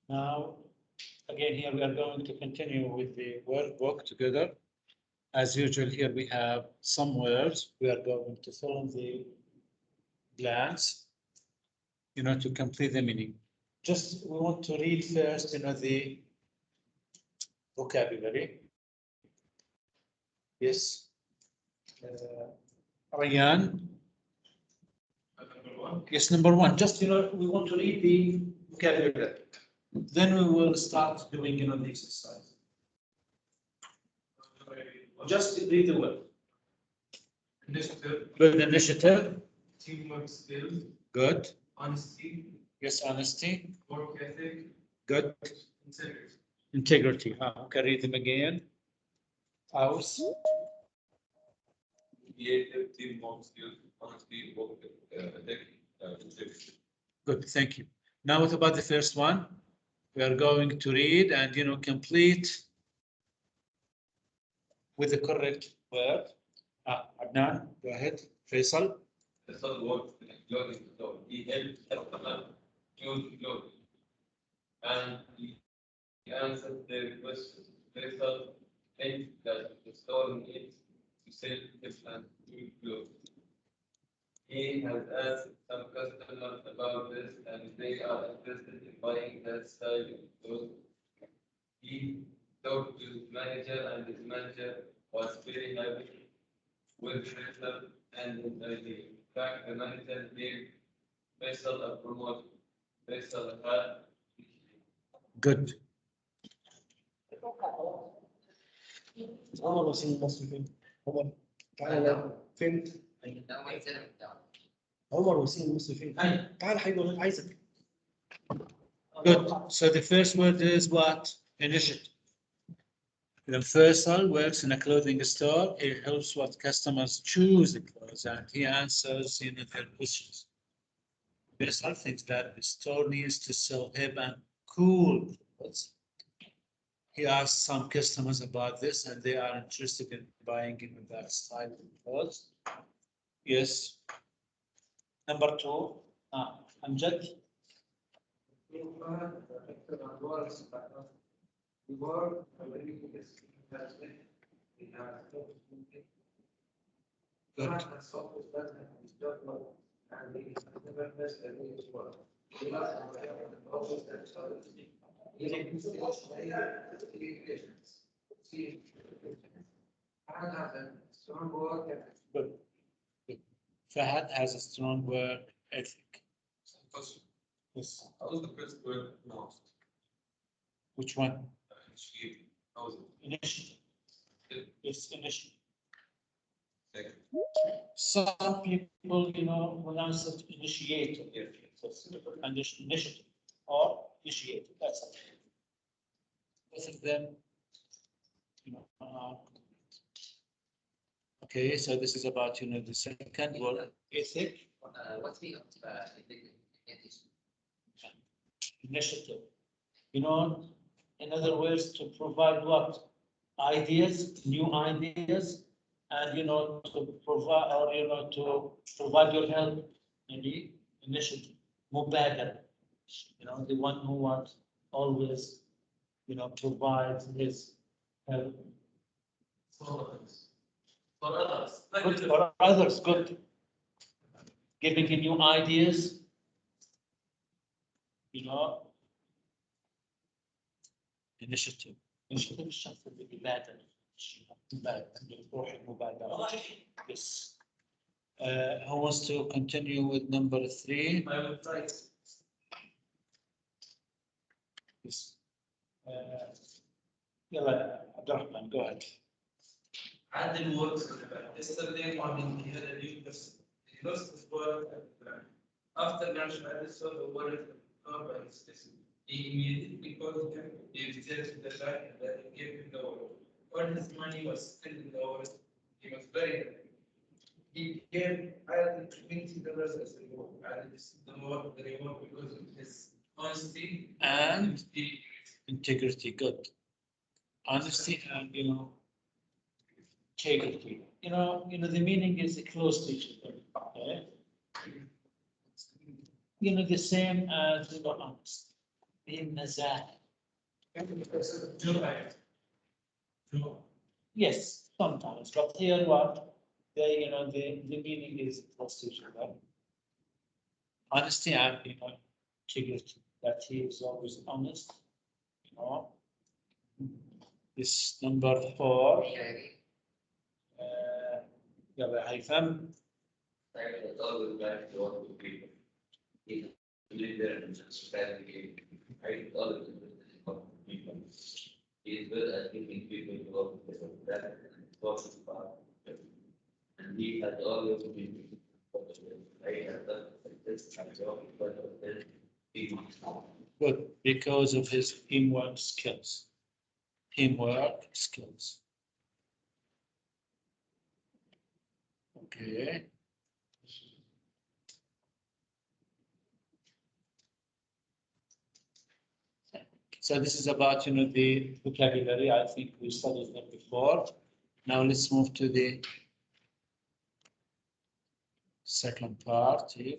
Now, again, here we are going to continue with the workbook together. As usual, here we have some words. We are going to fill in the blanks, to complete the meaning. Just we want to read first, the vocabulary. Yes. Ryan. Yes, number one. Just, we want to read the vocabulary. Then we will start doing, the exercise. Just read the word. Initiative. Good initiative. Teamwork skills. Good. Honesty. Yes, honesty. Work ethic. Good. Integrity. Integrity. Okay, read them again. House. Creative, teamwork skills, honesty, work ethic, integrity. Good, thank you. Now, what about the first one? We are going to read and complete with the correct word. Adnan, go ahead. Faisal. Faisal worked in a clothing store. He helped customers choose clothing. And he answered their questions. Faisal thinks that the store needs to sell different clothes. He has asked some customers about this and they are interested in buying that style of clothes. He talked to his manager and his manager was very happy with Faisal and his idea. In fact, the manager gave Faisal a promotion. Faisal had Good. عمر وسيم المصري عمر تعال فين؟ عمر وسيم المصري فين؟ تعال حبيبي انا عايزك. Good. So the first word is what? Initiative. The Faisal works in a clothing store. He helps what customers choose the clothes and he answers their questions. Faisal thinks that the store needs to sell hip and cool clothes. He asked some customers about this and they are interested in buying that style of clothes. Yes. Number two, Amjad. Good. Fahad has a strong work ethic. Yes. How was the first word pronounced? Which one? Initiative. How was it? Initiative. Yes, initiative. Second. Some people, pronounce it initiative. Yes. And initiative or initiative. That's it. Both of them, okay, so this is about, the second word, ethic. What's the Initiative. In other words, to provide what? Ideas, new ideas, and, to provide, or, to provide your help, maybe initiative, mubadala, the one who wants always, provides his help. For others. Good for others, good. Giving you new ideas, initiative. Initiative مش شرط بالإبادة. روح المبادرة. Yes. Who wants to continue with number 3? I will try. Yes. يلا عبد الرحمن, go ahead. Adil works in the bank. Yesterday morning, he had a new person. He lost his wallet at the bank. After lunch, Adil saw the wallet by his desk. He immediately called him. He returned to the bank and then he gave him the wallet. All his money was still in the wallet. He was very happy. He gave Adil $20 as a reward. Adil received the reward because of his honesty And integrity, good. Honesty and, integrity. The meaning is close to each other. Okay? The same as honest. بالمزاج. Yes, sometimes, but here what, the meaning is prostitution, right? Honesty, and, figured that he is always honest, This number 4. يلا هيثم. I always like to work with people. He leader and understand the game. I always work with people. He is good at getting people to work with him. That is talking about him. And he has always been. I have done this kind of job, but then he. Good, because of his teamwork skills. Teamwork skills. Okay. So this is about, the vocabulary. I think we studied them before. Now let's move to the second part here.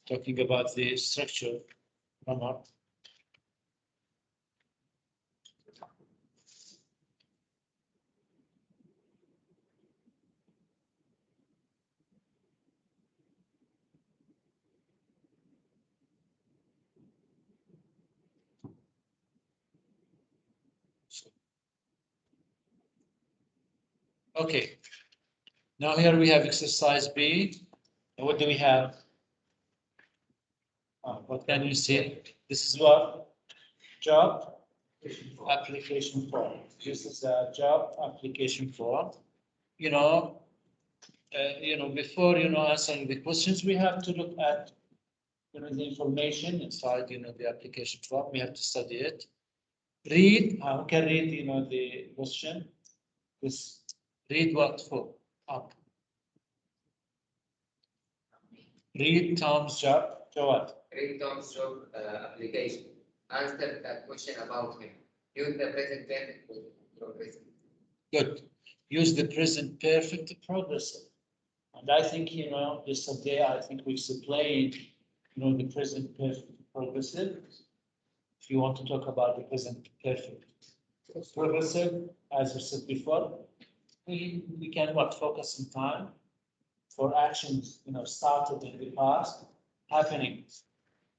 Talking about the structure, grammar. Okay. Now here we have exercise B. And what do we have? What can you see? This is what? Job application form. This is a job application form. Before, answering the questions, we have to look at, the information inside, the application form. We have to study it. Read, who can read, the question? This, read what for? Up. Read Tom's job. Jawad. Read Tom's job application. Answer that question about him. Use the present perfect progressive. Good. Use the present perfect progressive. And I think, yesterday, I think we explained, the present perfect progressive. If you want to talk about the present perfect progressive, as we said before, we can focus in time for actions, started in the past, happening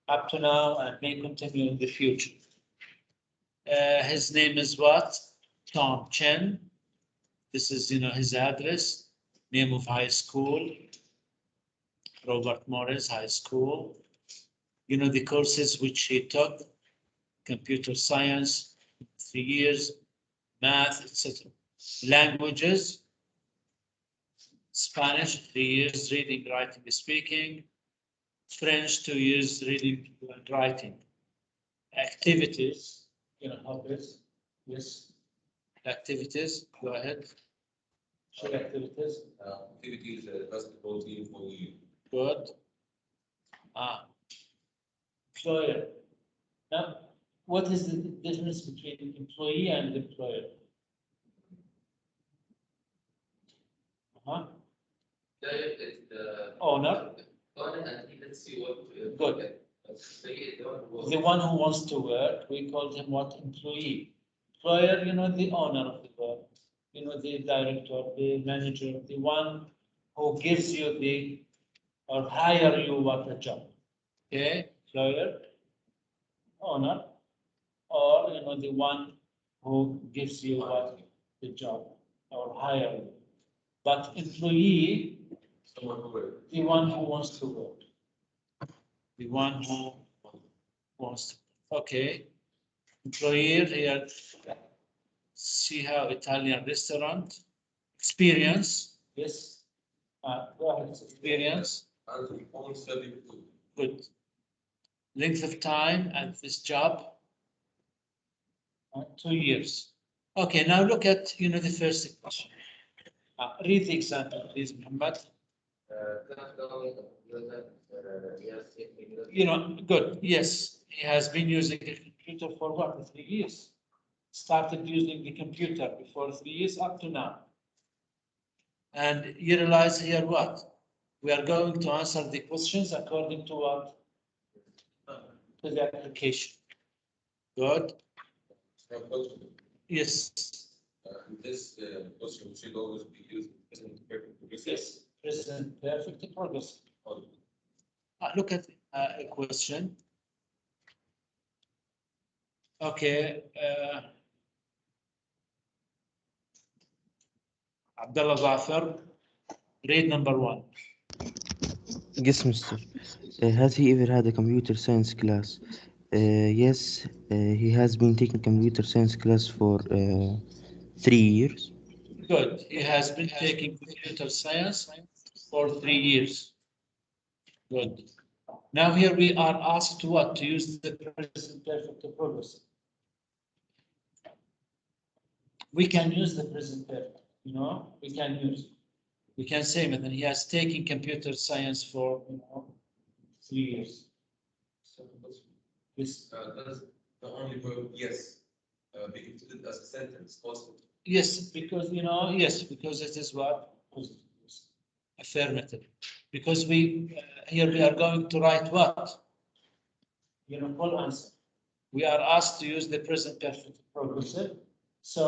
up to now, and may continue in the future. His name is what? Tom Chen. This is, his address, name of high school, Robert Morris High School. The courses which he took, computer science, 3 years, math, etc. Languages, Spanish, 3 years, reading, writing, speaking. French, 2 years, reading and writing. Activities, hobbies, yes. Activities, go ahead. Share activities. Activities, basketball team for you. Good. Employer. Now, what is the difference between employee and employer? It's the Owner. owner, and he can see what. Good. The one who wants to work, we call him what? Employee. Employer, the owner of the work, the director, the manager, the one who gives you or hire you what a job. Okay, employer, owner, or the one who gives you what the job or hire you. But employee, Someone who works. the one who wants to work. The one who wants to. Okay. Employer here. See how Italian restaurant. Experience. Yes. Go ahead. Experience. And home selling food. Good. Length of time at this job. 2 years. Okay, now look at, the first question. Read the example, please, Muhammad. Good. Yes, he has been using the computer for what? 3 years. Started using the computer before 3 years up to now. And you realize here what? We are going to answer the questions according to what? to the application. Good. Yes. This question should always be used present perfect progressive. Yes. Present perfect progressive. Look at a question. Okay. Abdullah Zafar, read number 1. Yes, mister. Has he ever had a computer science class? Yes, he has been taking computer science class for 3 years. Good. He has been taking computer science for 3 years. Good. Now here we are asked what? To use the present perfect progressive. We can use the present perfect, we can use. We can say that he has taken computer science for 3 years. So this, That's the only verb yes be considered as a sentence possible. yes, because yes, because it is what? Affirmative. Because we here we are going to write what? Full answer. We are asked to use the present perfect progressive. So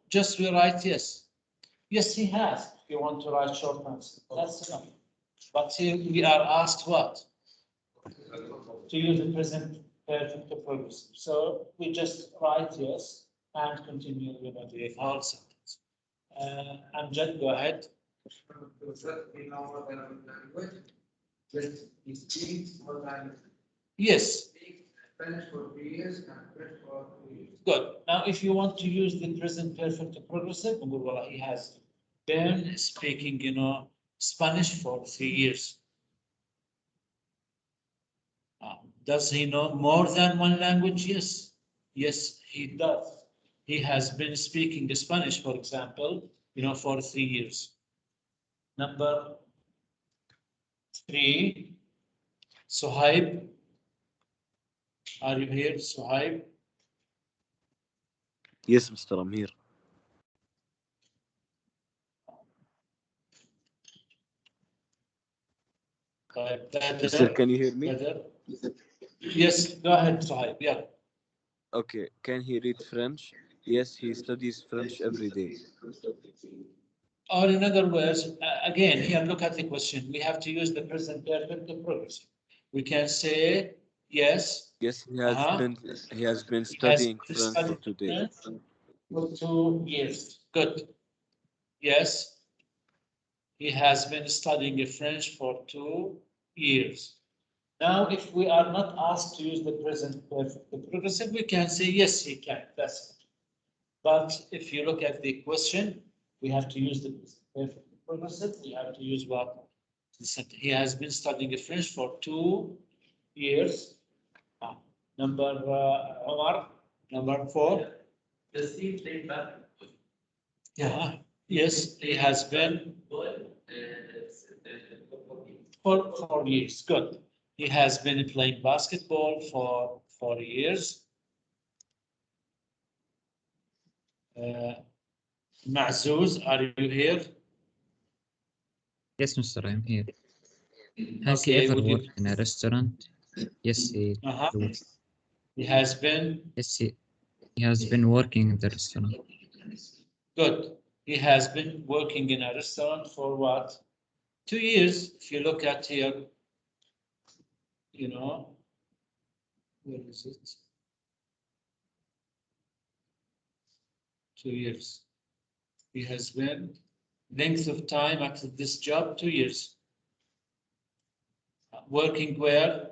just we write yes. Yes, he has. If you want to write short answer, that's enough. But here we are asked what? To use the present perfect progressive. So we just write yes and continue with the whole sentence. Amjad, go ahead. Does that mean more than one language? Just he speaks more than Yes. speaks Spanish for 3 years and French for 2 years. Good. Now, if you want to use the present perfect progressive, he has been speaking, Spanish for 3 years. Does he know more than one language? Yes. Yes, he does. He has been speaking Spanish, for example, for 3 years. Number 3, Suhaib. Are you here, Suhaib? Yes, Mr. I'm here. Mister, can you hear me? Yes, go ahead, Suhaib. Yeah. Okay. Can he read French? Yes, he studies French every day. Or in other words, again, here, look at the question. We have to use the present perfect progressive. We can say yes. Yes, he has been Has studying French for studied 2 days. French for 2 years. Good. Yes. He has been studying French for 2 years. Now, if we are not asked to use the present perfect progressive, we can say yes, he can. That's it. But if you look at the question, we have to use the perfect progressive. We have to use what? He has been studying French for 2 years. Number Omar, number 4. Does he play basketball? Yeah. Yes, he has been for 4 years. Good. He has been playing basketball for 4 years. Ma'zouz, are you here? Yes, Mr. I'm here. Has he Okay, ever would you- worked in a restaurant? Yes, he do. He has been Yes, he has been working in the restaurant. good. He has been working in a restaurant for what? 2 years. If you look at here, where is it? 2 years. He has been length of time at this job, 2 years. Working where?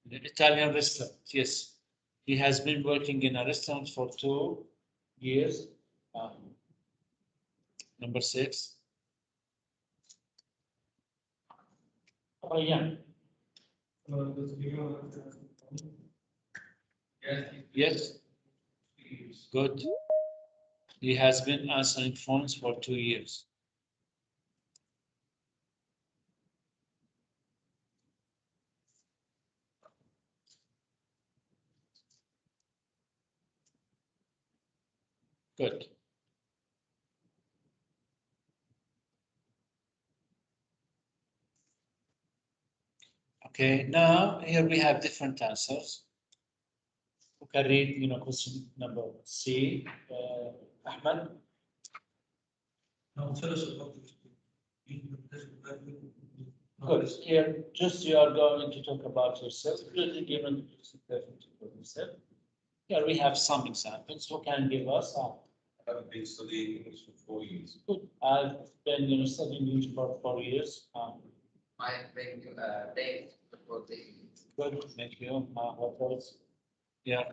The Italian restaurant, yes. He has been working in a restaurant for 2 years. Number 6. Oh, yeah. Yes. Good. He has been answering phones for 2 years. Good. Okay, now here we have different answers. We can read, question number C, Ahmed. Now tell us about Good. Here, just you are going to talk about yourself, really given the present perfect for yourself. Here we have some examples. Who can give us? I've been studying English for 4 years. Good. I've been, studying English for 4 years. I've been playing for the Good. Thank you. What else? Yeah.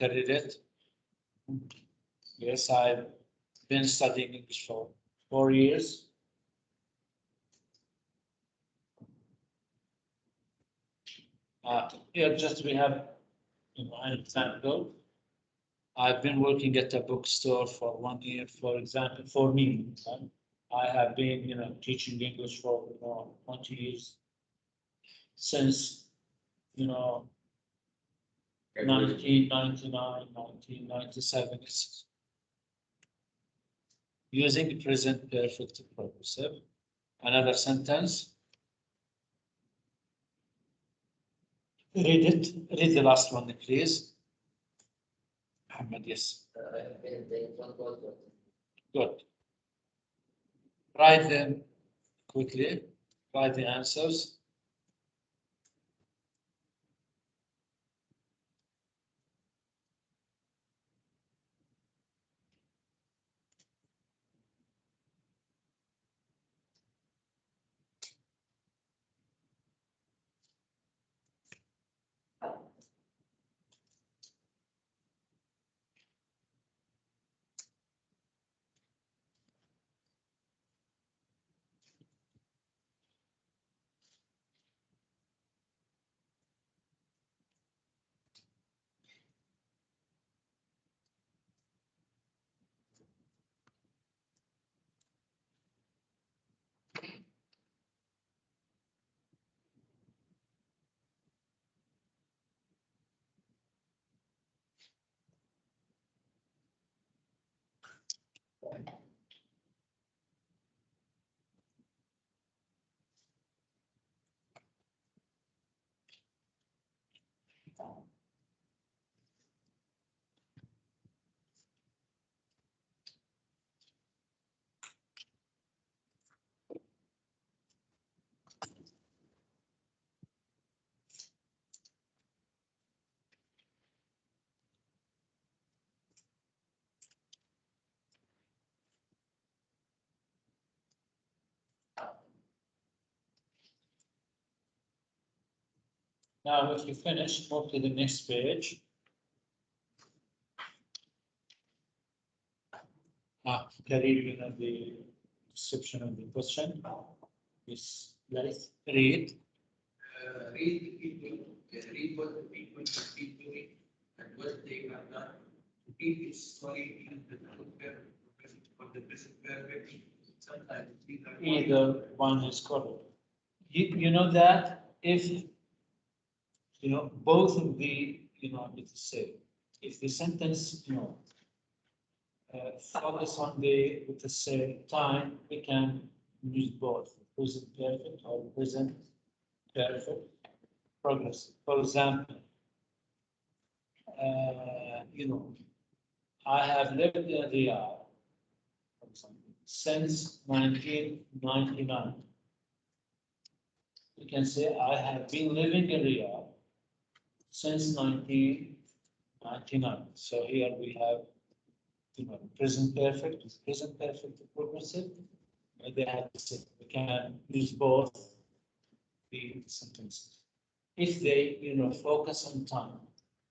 Candidate. Yes, I've been studying English for 4 years. Here, just we have, an example. I've been working at a bookstore for 1 year, for example, for me. I have been, teaching English for 20 years. Since, 1999, 1997. Using present perfect progressive. Another sentence. Read it. Read the last one, please. Muhammad, yes. I've been playing football for Good. Write them quickly. Write the answers. Now, if you finish, move to the next page. Carry the description of the question. Yes, let's read. read the people, read what the people have been doing and what they have done. Read its story in the present perfect. Sometimes Either one is correct. You know that if, both of the, let's say, if the sentence, focus on the, let's say, time, we can use both present perfect or present perfect progress. For example, I have lived in Riyadh, for example, since 1999. We can say I have been living in Riyadh since 1999. So here we have, present perfect, progressive. They have to say we can use both the sentences. If they, focus on time,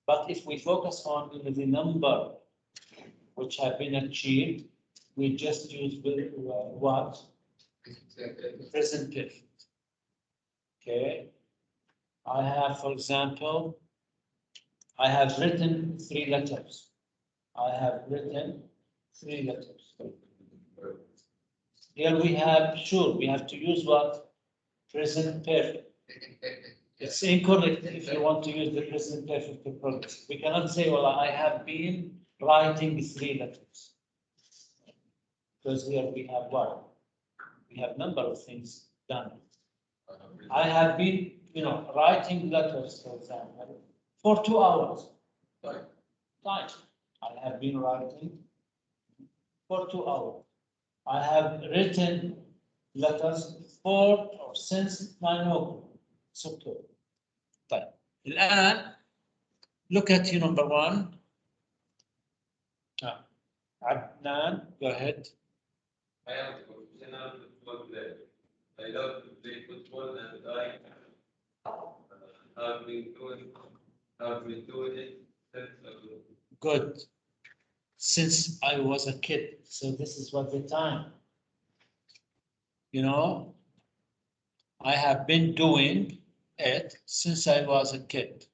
but if we focus on the number which have been achieved, we just use what? Present perfect. Okay. I have, for example, I have written 3 letters. I have written 3 letters. Here we have, sure, we have to use what? Present perfect. It's incorrect if you want to use the present perfect for progress. We cannot say, well, I have been writing 3 letters. Because here we have what? We have number of things done. I have been, writing letters, for example, for 2 hours. Time. I have been writing for 2 hours. I have written letters for or since my notebook. It's okay. طيب الآن look at you number one. Adnan, go ahead. I am a professional football player. I love to play football and I have been doing it since Good. Since I was a kid. So this is what the time. I have been doing it since I was a kid.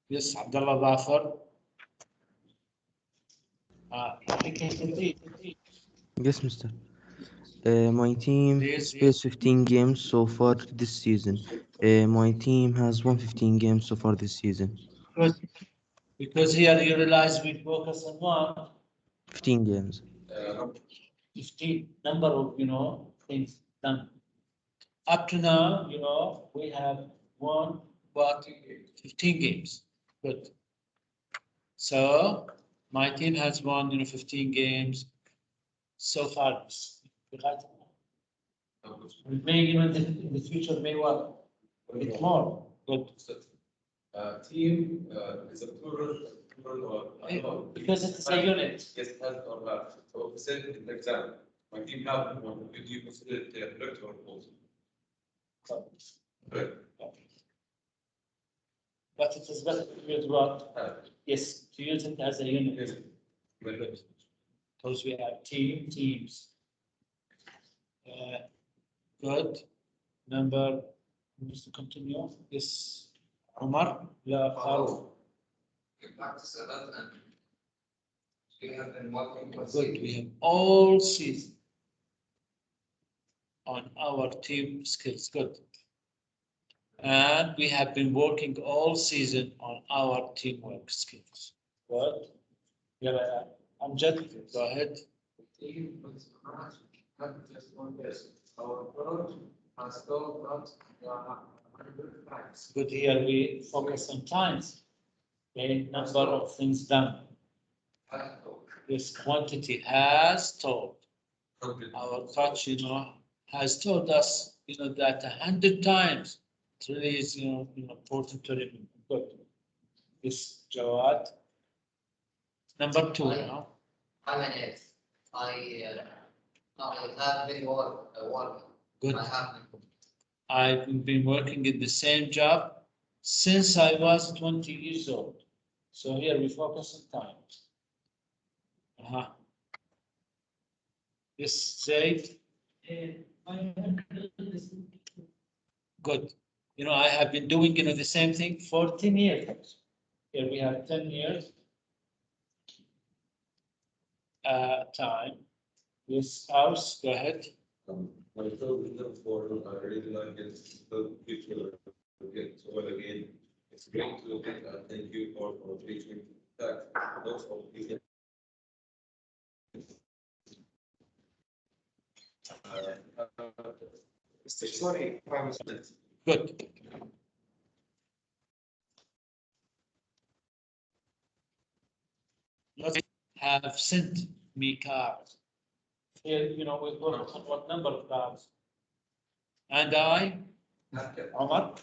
Yes, Abdullah Dhafar. Yes, Mister. My team Please, plays 15 games so far this season. My team has won 15 games so far this season. Good. Because here you realize we focus on what? 15 games. 15 number of, things done. Up to now, we have won what? 15 games. Good. So my team has won, 15 games so far. We may, in the future, may what? A bit more. Good. team is a plural or Because it is a unit. yes, has or have. So say in the example, my team have one. Could you consider it correct or false? Correct. But it is better to use what? Yes, to use it as a unit. Yes. Very good. Because we have teams. Good. Number, wants to continue? Yes. Omar? Yeah, Farouk. We practice a lot and we have been working for Good. We have all season on our team skills. Good. And we have been working all season on our teamwork skills. Good. Yeah, I'm just, go ahead. team was not just one person. Our approach has told us 100 times. Good. Here we focus on times. Okay, number of things done. This quantity has told. Our coach, has told us, that 100 times. It really is, important to remember. Good. This Jawad. Number two, How many years? I have been working. Good. I have been. I've been working in the same job since I was 20 years old. So here we focus on time. This Zaid. Good. I have been doing, the same thing for 10 years. Here we have 10 years. Time. This house, go ahead. My favorite term for I really like it. The future. Okay, so again, it's great to look at. Thank you for teaching that. Also, sorry, Good. Let's have sent me cards. Here, we focus on what number of cards. And I, Omar.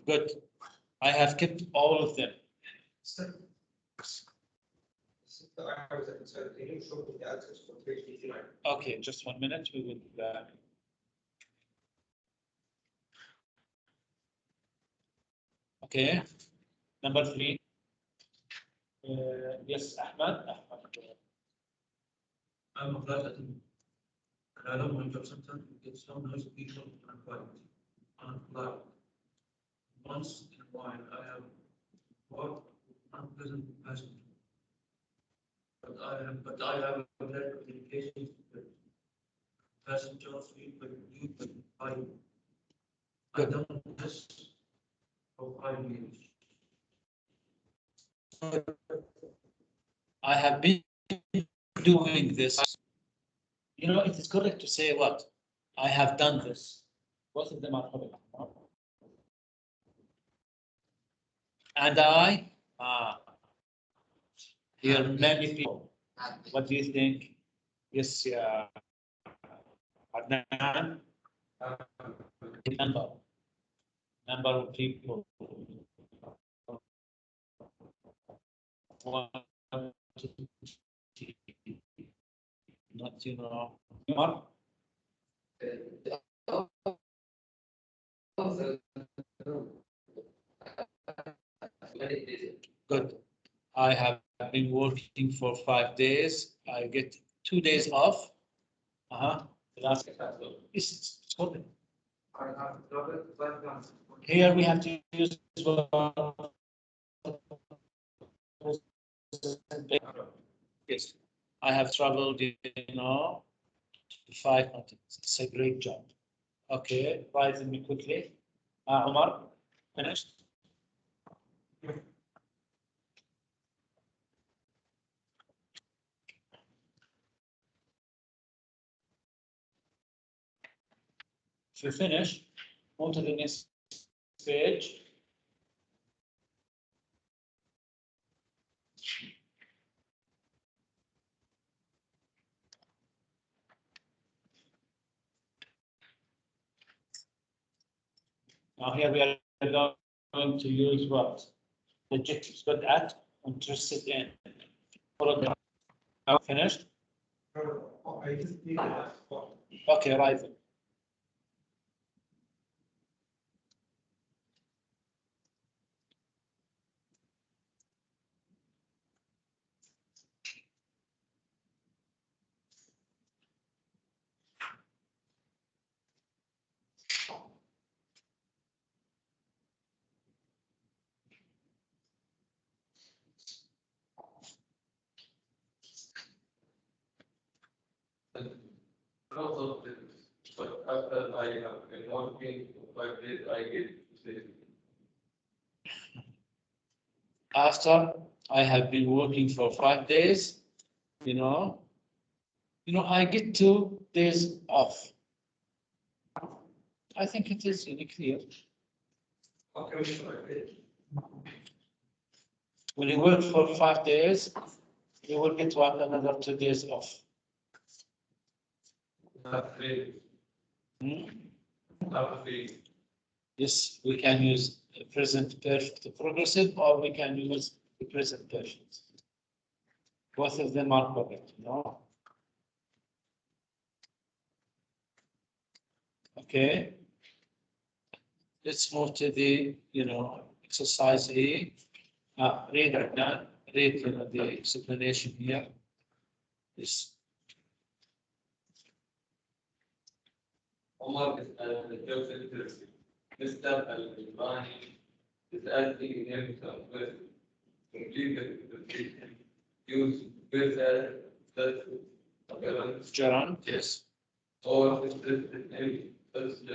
Good. I have kept all of them. Okay, just 1 minute. We will. Okay. Number 3. Yes, Ahmad. I'm a flight attendant. And I love my job sometimes. We get so nice people and quiet. I'm fly. Once in a while, I have worked with present person. But I have a letter of indication that passenger frequent, you, I done this for 5 years. I have been doing this. You know, it is correct to say what? I have done this. Both of them are correct. No? And I, here many people. What do you think? Yes, yeah. Adnan, number of people. One, two, three. Not, you know. Umar? Good. I have been working for 5 days. I get 2 days off. Last, it's good. I have double five months. Here we have to use yes. I have traveled, you know, to 5 continents. It's a great job. Okay, write me quickly. Omar, finished? If you finish, move to the next page. Now here we are going to use what? Adjectives, but at, interested in. Finished? I just need the last part. Okay, right. Also, but after I have been working for 5 days, I get to say, After I have been working for 5 days, you know, I get 2 days off. I think it is really clear. Okay, When you work for 5 days, you will get another 2 days off. not really, Hmm? not really. Yes, we can use present perfect progressive, or we can use the present perfect. Both of them are correct, no? Okay. Let's move to the, exercise A. Read it now. Read, the explanation here. Yes. Omar is the job center. Mr. Al-Imani is asking him some questions. Complete the use better that Jaran, yes. or is this any such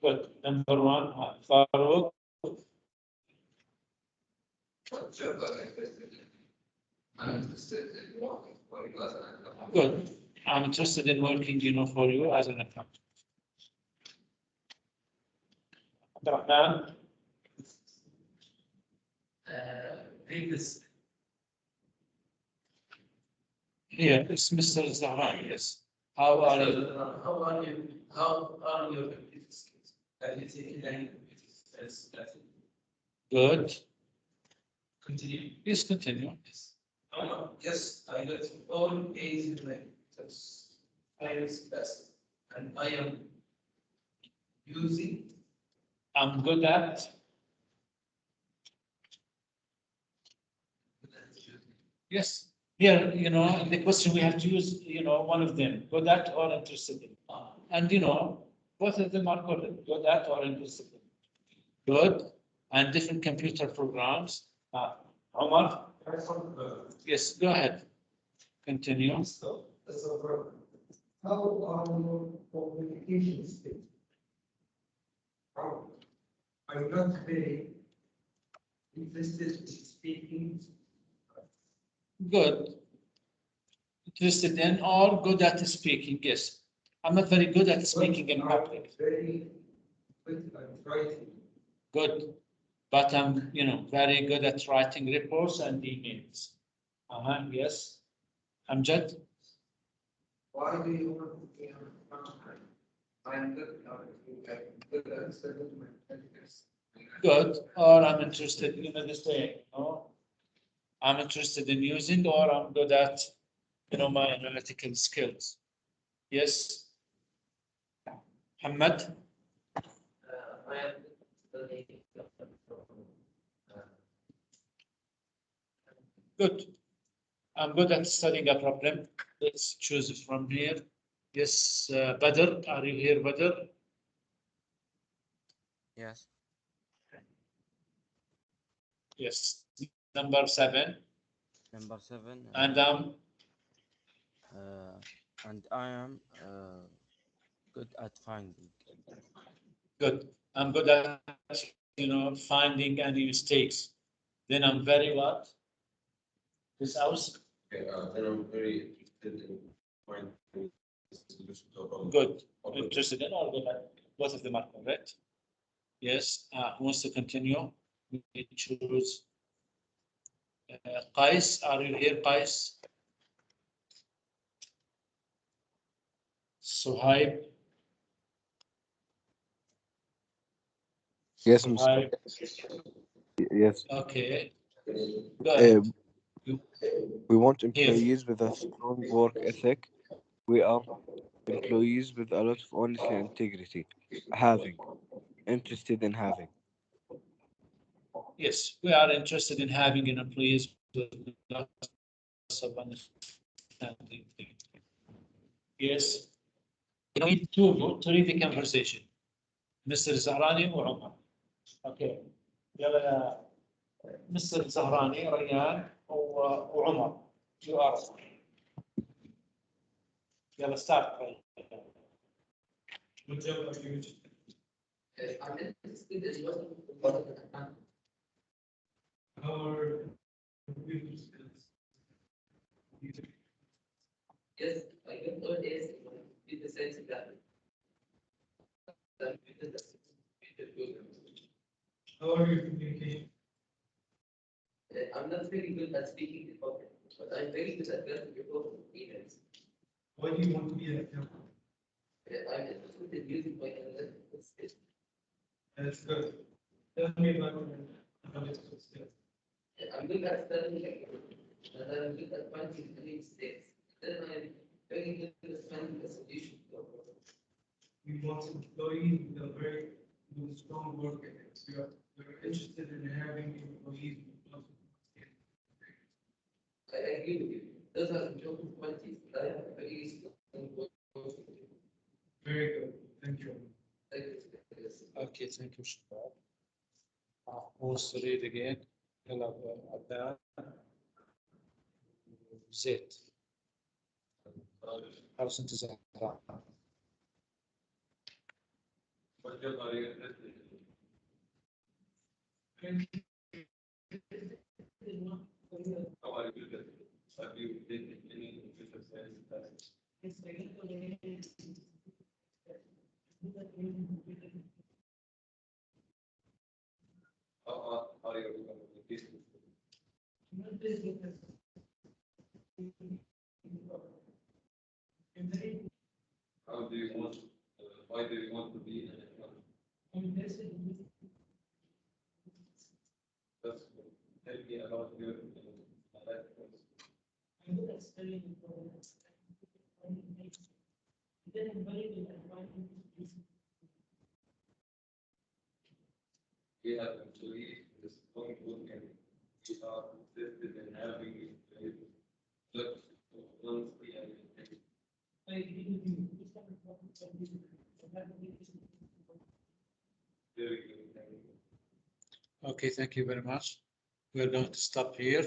Good. Number one, Farouk. I'm interested in walking for you as an Good. I'm interested in working, for you as an accountant. Abdurrahman, previous, here, it's Mr. Zahran, yes. How are you? how are you, how are your computer skills? Can you take any computer skills lesson? Good. Continue. Please continue. Yes, I got all A's in my test. I was best, and I am using. I'm good at. Yes. Here, in the question we have to use, one of them, good at or interested in. And, both of them are correct, good at or interested in. Good. And different computer programs. Omar, Yes, go ahead. Continue. How are your communication skills? How are you not very interested in speaking? Good. Interested in or good at speaking? Yes. I'm not very good at speaking in public. Very good at writing. Good. But I'm, very good at writing reports and emails. Yes. Amjad? Why do you want to be on contract? I'm good at studying mathematics. Good. Or I'm interested in understanding, I'm interested in using or I'm good at, my analytical skills. Yes. Hamad? I am studying. Good. I'm good at studying a problem. Let's choose from here. Yes, Badr, are you here, Badr? Yes. Yes. Number 7. Number 7. And And I am good at finding. good. I'm good at, finding any mistakes. Then I'm very what? This house? Okay, then I'm very interested in finding solution to a problem. Good. Interested in all good at both of them are correct. Yes. Who wants to continue? We choose Qais. Are you here, Qais? Suhaib. Yes, Suhaib. yes. Okay. Go Uh, ahead. we want Here. employees with a strong work ethic. We are employees with a lot of honesty and integrity. Having. Interested in having. Yes, we are interested in having an employees with lots of understanding. Yes. We need to read the conversation. Mr. Zahrani or Umar. Okay. يلا يا مستر زهراني ريان وعمر. You are. يلا start. Good job, Ayush. I'm interested in what Our computer skills. yes, I don't know is in the sense that How are your communication? I'm not very good at speaking in public, but I'm very good at writing reports and emails. Why do you want to be an accountant? I'm interested in using my analytical skills. That's good. Tell me about your analytical skills. I'm good at studying and I'm good at finding any mistakes. Then I'm very good at finding a solution to a problem. We want employees with a very with strong work ethic. We're interested in having employees with lots of skills. I agree with you. Those are important qualities that I have very strong work ethic. Very good. Thank you. Thank you. Okay, thank you, Shabab. Who wants to read again? يلا عبدان. زيد. خلاص انت زهران. What job are you interested in? How are you good at it? Have you did any computer science classes? How are your communication skills? How do you want, why do you want to be an accountant? Just tell me about your life. We have employees with strong work ethic. We are interested in having employees with lots of honesty and integrity. Very good. Thank you. Okay, thank you very much. We're going to stop here.